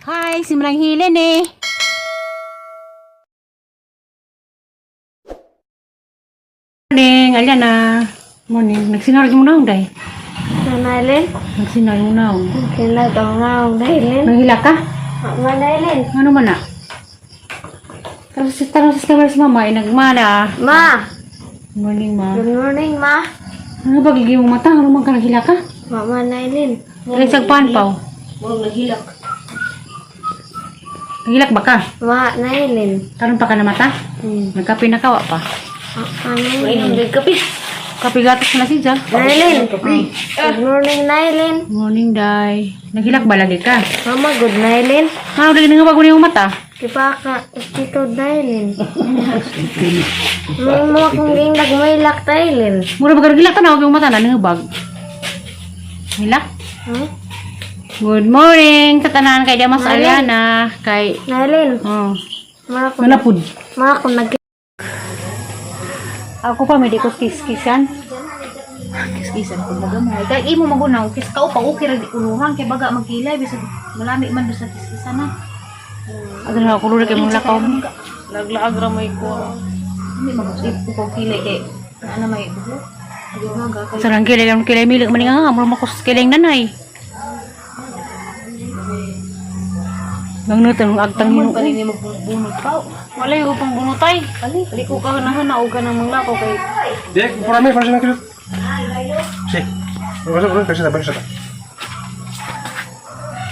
Hi, simulang hilin eh. Morning, alyan na. Morning, nagsinarag mo na day. Nanalin? Nagsinarag mo na. Kinagaw nga ang dahilin. Nanghila ka? Manalin. Ano man na? Tarong sa kamera si mama, nagmana. Ma! Morning ma. Good morning, ma. Ano ba gigi mong mata? Ano man ka naghila ka? Manalin. Nagsag panpaw. Huwag naghilak. Naghilak ba ka? Ma, nailin. Karon pa ka na mata? Nagkape na kawa pa. Nailin. Kape gatas na si Jack. Nailin. Good morning, Nailin. Morning, day. Naghilak ba lagi ka? Mama, good Nailin. Ano lagi nga bago yung mata? Kipaka, tito Nailin. Mo akong ging nagmailak, Nailin. Mura ba naghilak ka na? Huwag yung mata na nangabag. Hilak? Good morning sa tanan kay Damas Aliana kay Nailin. Ma ako manapud. nag... Ako pa may di ko kiskisan. Kiskisan ko baga mo. Kay imo magunaw kis ka pa okay ra di kuluhan kay baga magkilay bisag malami man sa kiskisan na. Adto na kulo kay mong lakaw. Laglaag ra may ko. Hindi mag-isip ko kilay kay ana may buho. Sarang kilay lang kilay milig man nga mo makos kilay nanay. Nangnutan ng agtang Mo nino. kanini magbunot pa. Wala yung upang bunutay. Dali ko ka hanahan o ka ng mga lako kay... Dek, parami, parang siya nakilot. Si. Masuk, kasi na, balik siya.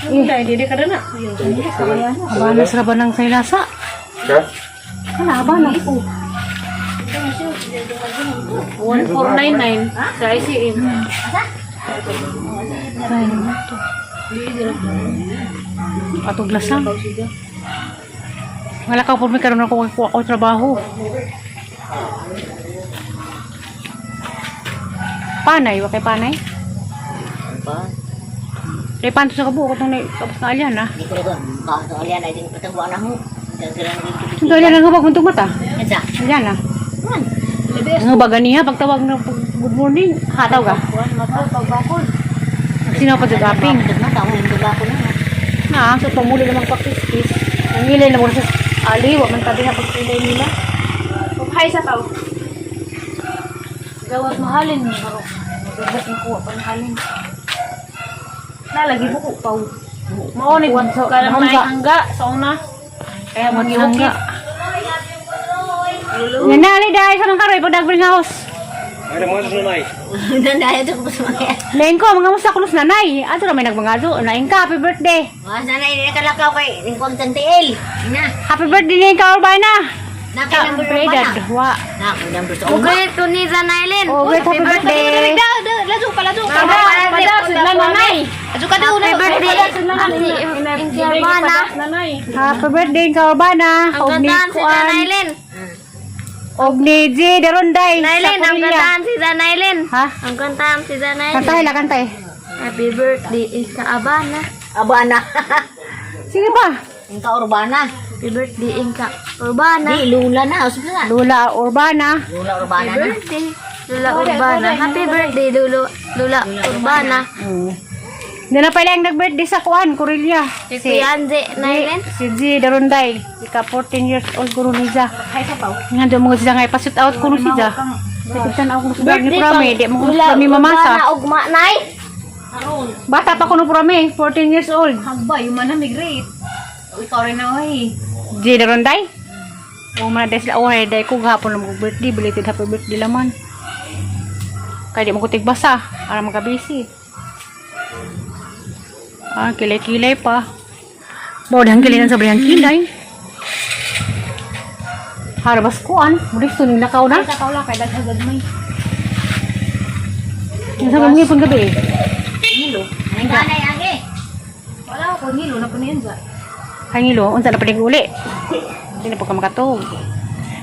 Hindi ka na. Habana sa rabanang sa ilasa. Ka? Hala, habana po. 1499 sa ICM. Ay, naman to. Patuglasan. Wala ka po may karoon ako trabaho. Panay, wakay panay? Kay panto sa kabuo ko itong tapos na alyan ah. Hindi ko rin ba? Ito alyan ay din patagwa na ho. Ito alyan ang hubag mong mata. Esa? Alyan ah. Ang baga niya, pagtawag na good morning, hataw ka. Sino pa sa gaping? So pamuli namang pakiskis. Ang ilay na muna sa ali, wag man tabi na pagpilay nila. Hi sa tao. Gawat mahalin mo baro. Gawat na kuha pa mahalin. Nalagi buko pa. Mao ni kalang may hangga sa una. Kaya maghangga. Nanali dai sa nang karoy pag dagbring house. Ay, na mga susunay. Nandaya ito ko sa mga. Lain ko mga musta kulos nanay. Ato ra may nagmangazo. Naing ka happy birthday. Sana hindi nakalakaw kay Ringkong Tantiil. Na. Happy birthday ni ka Urbana. Naka number Play 1 dad. na. Wa. Naka number 2. Okay, ito ni Zanailin. Oh, great happy birthday. Lazo pa. Pada sila nanay. Lazo ka daw. Happy birthday. Happy birthday ka Urbana. Ang gandaan si Zanailin. Og ni G Daronday. Nailin, ang gandaan si Zanailin. Ha? Ang gandaan si Zanailin. Kantay la kantay. Happy birthday, Ika Abana. Abana. Sige ba? Inka Urbana. Happy birthday, Inka Urbana. Di, Lula na. Usap na. Lula Urbana. Lula Urbana na. Happy birthday, Lula Urbana. Happy birthday, Lula Urbana. Hindi na pala yung nag-birthday sa Kuan, Corelia. Si Kuyanze, Nailin. Si G Daronday. Ika 14 years old ko rin siya. Nga doon mga siya nga ipasut out ko rin siya. Sakitan ako rin siya. Ni Prame, di mo kami mamasa. Ugma, Nay. Bata pa ko no Prame, 14 years old. Hagba, yung man na migrate. Ikaw rin na, ay. G Daronday? O mga day sila, day ko gahapon na mag-birthday. Belated happy birthday laman. Kaya di mo ko tigbasa. Para magka-busy. Kilay-kilay pa. Bodang kilinan sa bayang kilay. Harabas kuan. Mulis to nila kao na. Sa kaula, kay daghagad may. Yung sa mga pang gabi. Hilo. Ang ganay, agi. Wala ko, hilo na po na yun ba? Hangilo, unsa na paling uli. Hindi na po ka makatog.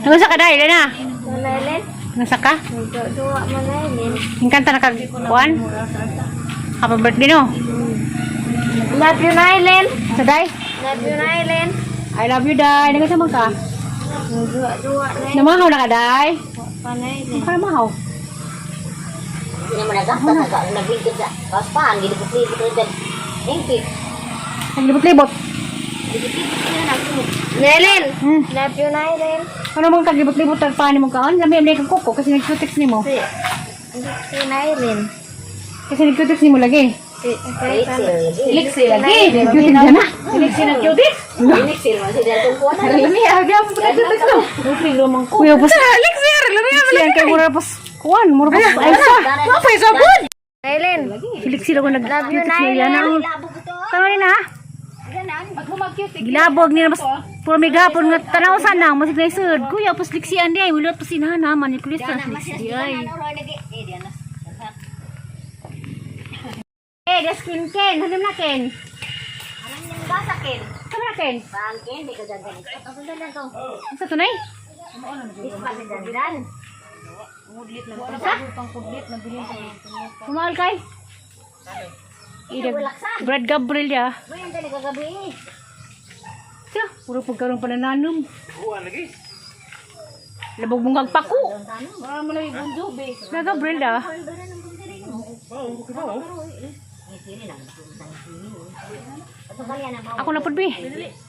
Nangasa ka dahil na. Nailin. Nangasa ka? Nagduwa man Nailin. Hingkanta na kagkuan. Happy birthday no. Love you, Nailin. Sa day? Love you, Nailin. I love you day. Nangasa man ka? Nagduwa, Nailin. Namahaw na ka day. Nailin. Para mahaw. Hindi naman nagkakta, nagbingkit sa kaspahan, gilipot-lipot rin dyan. Thank you. Naglibot-libot. Nailin. Hmm. Love you, Nailin. Ano mong kaglibot-libot ang paano mong kaon? Lami ang kang kuko kasi nag-cutex ni mo. Si Nailin. Kasi nag-cutex ni mo lagi. Lixi Lagi. Nag-cutex ka na. Iliksi ng cutex. Lami, aga mo pa cutex to. Kuya, basta. Iliksi, lami. Iliksi kay mura pas. Kuan, mura pas. Ay, sa. Apa yung sabon? Nailin. Iliksi lang ko Love you, nag-cutex ni Yana. Nailin. Tama rin ha. Gilabog niya mas puro may gapon nga tanaw sana masig na isod. Kuya pas liksian di ay wilot pa sinana man ni kulis sa liksi ay. Gaskin ken, hanam na ken. Sama na ken. Sa tunay? Kumaal kay? Brad Gabriel ya. Siya, puro pagkaroon pa nananong. Labog mong agpako. Na Gabriel ya. Ako na pud bi.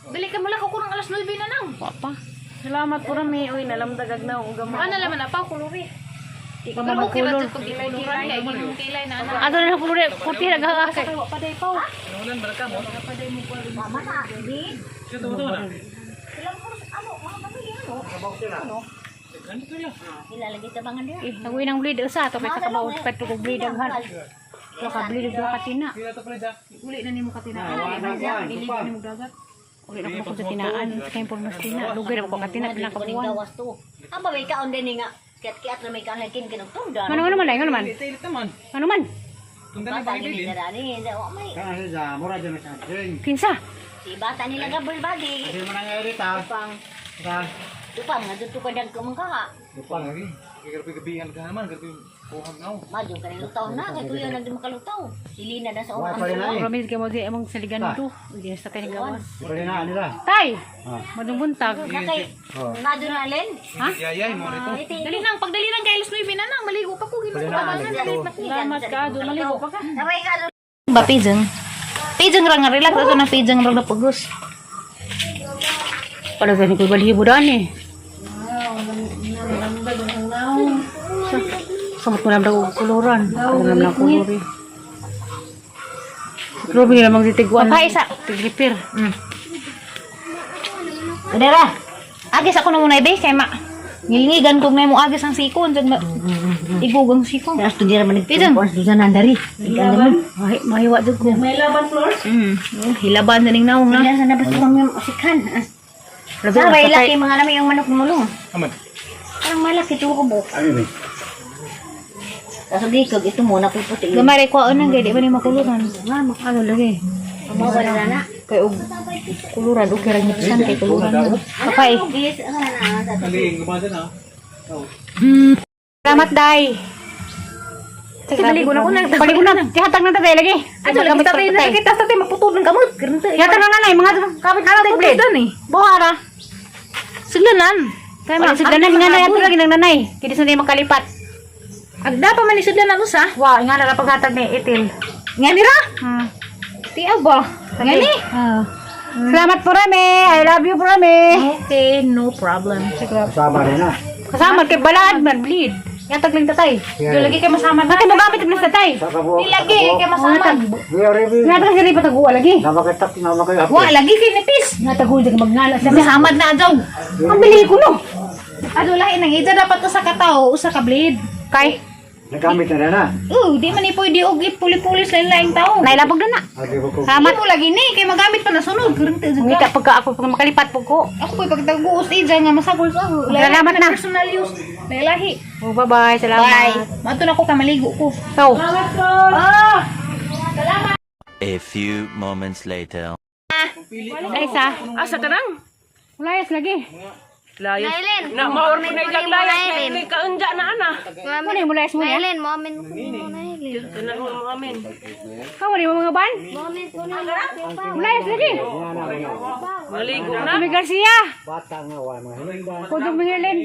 Bili ka mula ko kurang alas 9 na nang. Papa. Salamat po rami. Uy, nalamdagag na ang gamay. Ano naman na pa kuluri. Di ka Pero okay ba magkulor. ito pag kilay-kilay kay ginong kilay na anak. Ato na kulor. Kurti nagkakakay. Eh, naguwi ng bleed usa to kay sa kabaw pet ko bleed ang han. Lo ka bleed do katina. Uli na nimo katinaan. Dili ni mo dagat. Uli na ko sa tinaan kay mas tina. Lugay na ko katina pinakabuan. Aba may kaon din nga kiat-kiat na may kanlakin kinugtungdan. Ano man dai, ano man? Ano man? Bata ni darani, wa may Kan sa mura dyan sa akin. Kinsa? si bata nila gabel badi. Kasi manangyarit ha. Pang Sa tupang nga dito ka dag kumangka. lupang lagi. Gabi-gabihan ka naman. Gabi kuhag na. Maju ka lutaw na kay kuya nang makalutaw. Silina na sa Wa ulo. pa rin na eh. Promise kay mo di among saligan nito. Di sa tayo gawas. Mura rin na nila. Tay, Ah. madung buntag. Nakay madu na alin. Ha? Yayay mo rito. Dali nang pagdali nang kay alas 9 na nang maligo pa ko ginagabangan dalit na. Salamat ka, do maligo pa ka. Sabay ka Ba pijeng? Pijeng ra nga relax ato na pijeng ra na pagos. Pala gani ko balibo dani. Samot mo lang daw kuluran. Ako naman ang kuluri. Grabe nila mang ditiguan. Pa isa. Tiglipir. Udara. Agis ako na muna ibe. Kaya ngilngigan kong may mo agis ang sikon. Igugang sikon. Tapos tu dia man Pijeng. Susan andari. Ay, mahiwa dyan ko. May laban floors. Hilaban na ning naong na. Diyan sana basta kami usikan. Sabay laki mga lami yung manok mulong. Aman. Parang malaki tubo. Ano ni? Tapos gikog ito muna ko puti. Gamay ko ano gaya, di ba ni makuluran? Ano lagi? Mo ba na? Kay og kuluran og kira ngipsan kay kuluran. Papay. Yes, ana na. Kaling gumasa na. Salamat day. Sige, baligo na ko na. Baligo na. Tihatag na tatay lagi. Ato lagi tatay na kita tatay maputol ng kamot. Tihatag na nanay mga kapit na tatay blade. Doon eh. Buhara. Siglanan. Kaya mga siglanan nga na ato lagi ng nanay. Kaya sa makalipat. Agda pa man ni siglanan usa. Wa, nga na paghatag ni itil. Nga nira. Tiaw ba? Ngani? Salamat po rami. I love you po rami. Okay, no problem. Sama rin na. Kasama kay balad man bleed. Yatag lang tatay. Yo lagi kay masama. Bakit mo gamit mo tatay? Lagi kay masama. We are ready. Nga ta siri pataguwa lagi. Nabakitak, nabakitak. Wa lagi kay nipis. Nataguwa ka magnala. Sabi hamad na adjaw. Ang bili ko no. Ado lahi nang ida dapat to sa katao usa ka blade. Kay Nagamit na rin na. Di man ni pwede og ipuli-pulis lain-laing tao. nailabog na na. Adi ko ko. Salamat. Mo lagi ni kay magamit pa na sunod. Kurente Ngita pagka ako pag makalipat po ko. Ako po'y pagtaguos ija nga masagol sa ako. Salamat na. Personal use. Lahi. Oh, bye-bye. Salamat. Mato na ko ka maligo ko. So, A few moments later. ay isa. Asa tanang? Layas lagi. Nailin. Na maor ko na igag layas Nailin. kay kaunja na ana. Muna yung layas mo niya. Nailin, moment ko mo Nailin. Tanan mo amin. Kamu ni mga ban? Moment ko na. Layas lagi. Maligo na. Kami Garcia. Bata nga, wa mga hilindan. Kudong Mingilin.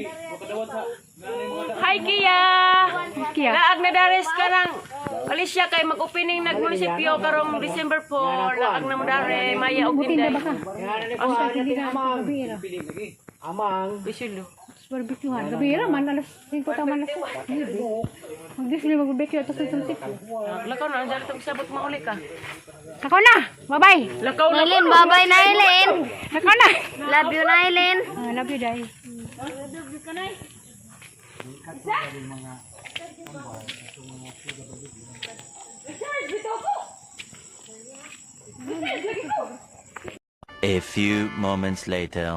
Hi Kia. Kia. Laag na dares ka nang Alicia kay mag-opening nag-munisipyo karong December 4 na ang namdare Maya og Inday. Amang. Bisulo. Barbecuehan. Gabi man alas 5 ta man alas. Mag-display mag-barbecue ato sa suntik. Lakaw na dali tong sabot mauli ka. Ako na. Bye-bye. Lakaw na. Nailin, bye-bye Nailin. Ako na. Love you Nailin. Love you, Dai. A few moments later.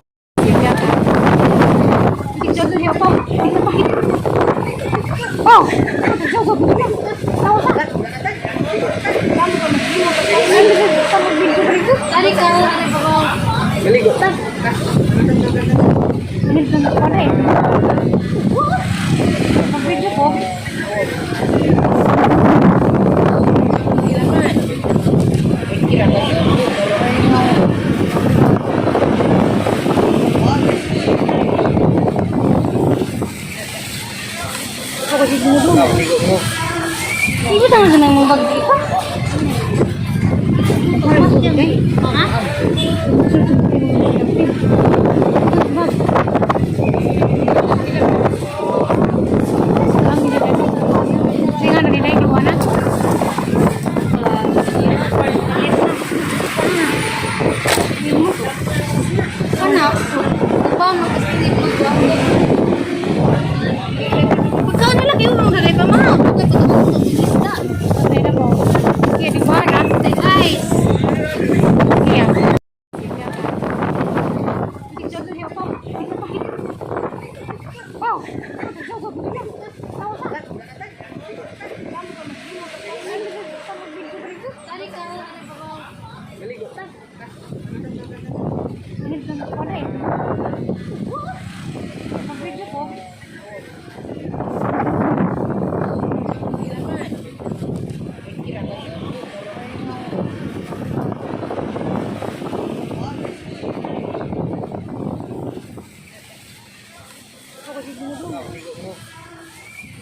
Ibu tangan senang mau bagi apa?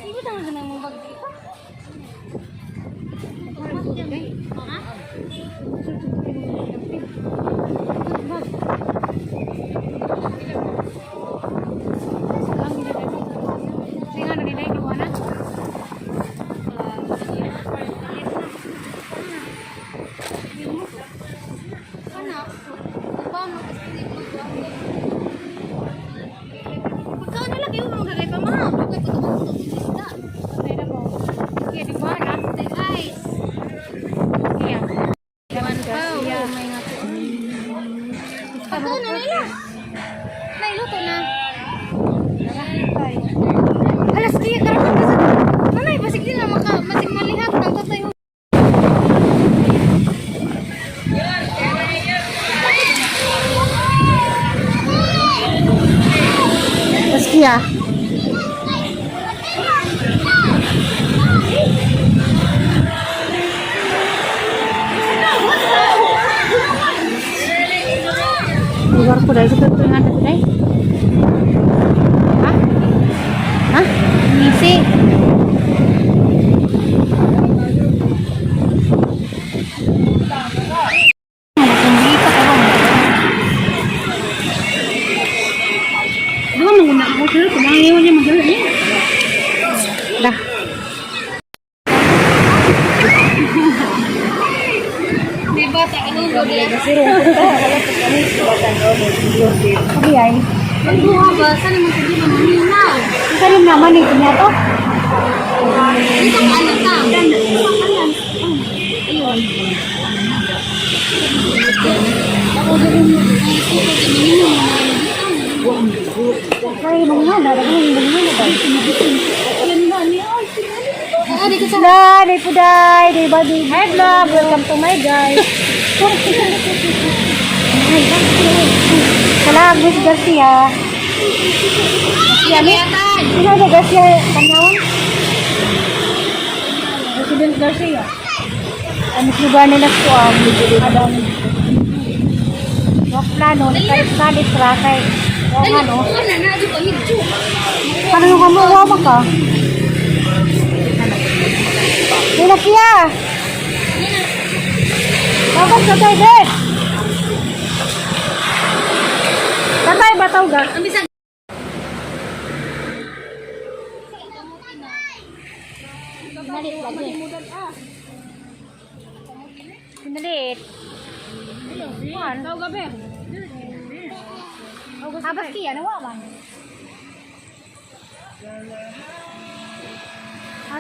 Ibu tangan senang mau bagi apa? Alas kaya karang ka sa nanay basig din na masig malihat ng tatay mo. Baskia. Lugar ko dahil sa tutungan natin dahil. Ha? Ha? Misi. Dah. Diba sa kanunod yan? Sabi ay. Ang buha ba? Saan naman sabi mo maminaw? Saan naman yung kanya to? Dito ka ano ka? Ay, mga daragay yung mga ba? Hello, day po day, day body. Hi vlog, welcome to my guys. Salam, Miss Garcia. Sino na Garcia Kanyawan? President Garcia. Ano lugar nila po ang Adam. Wak plano, nagkalit rakay. Yung ano? Ano yung kamuha ka? Tulak ya. Tapos tatay din. Tatay bataw ga. Pinalit lagi. Pinalit. Tao gabi. Abas kiya, nawa man.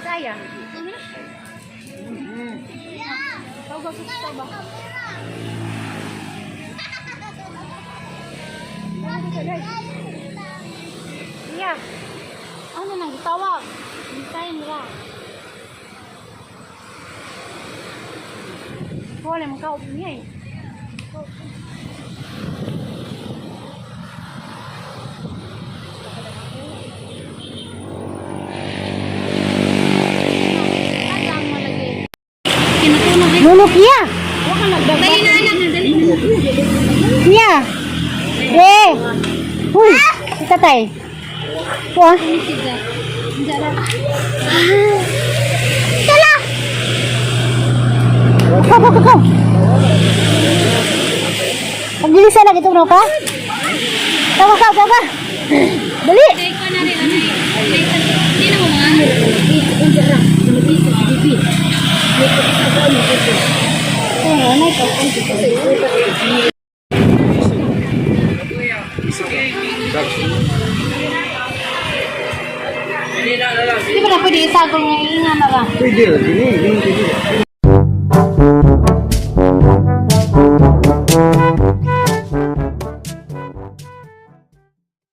Saya. Iya. Ano nang gitawag? Hintayin nila. Boleh kau punya. Luluk ya. Dali na anak na dali. Iya. Deh. Hui, kita tay. Wah. Salah. Kau. Pagilisan na gitu bro ka? Tawa ka. Dali. Ikaw na rin. Hindi na mo mga ano. Di ba na pwede isagol ng ingan na lang? Pwede lang, hindi.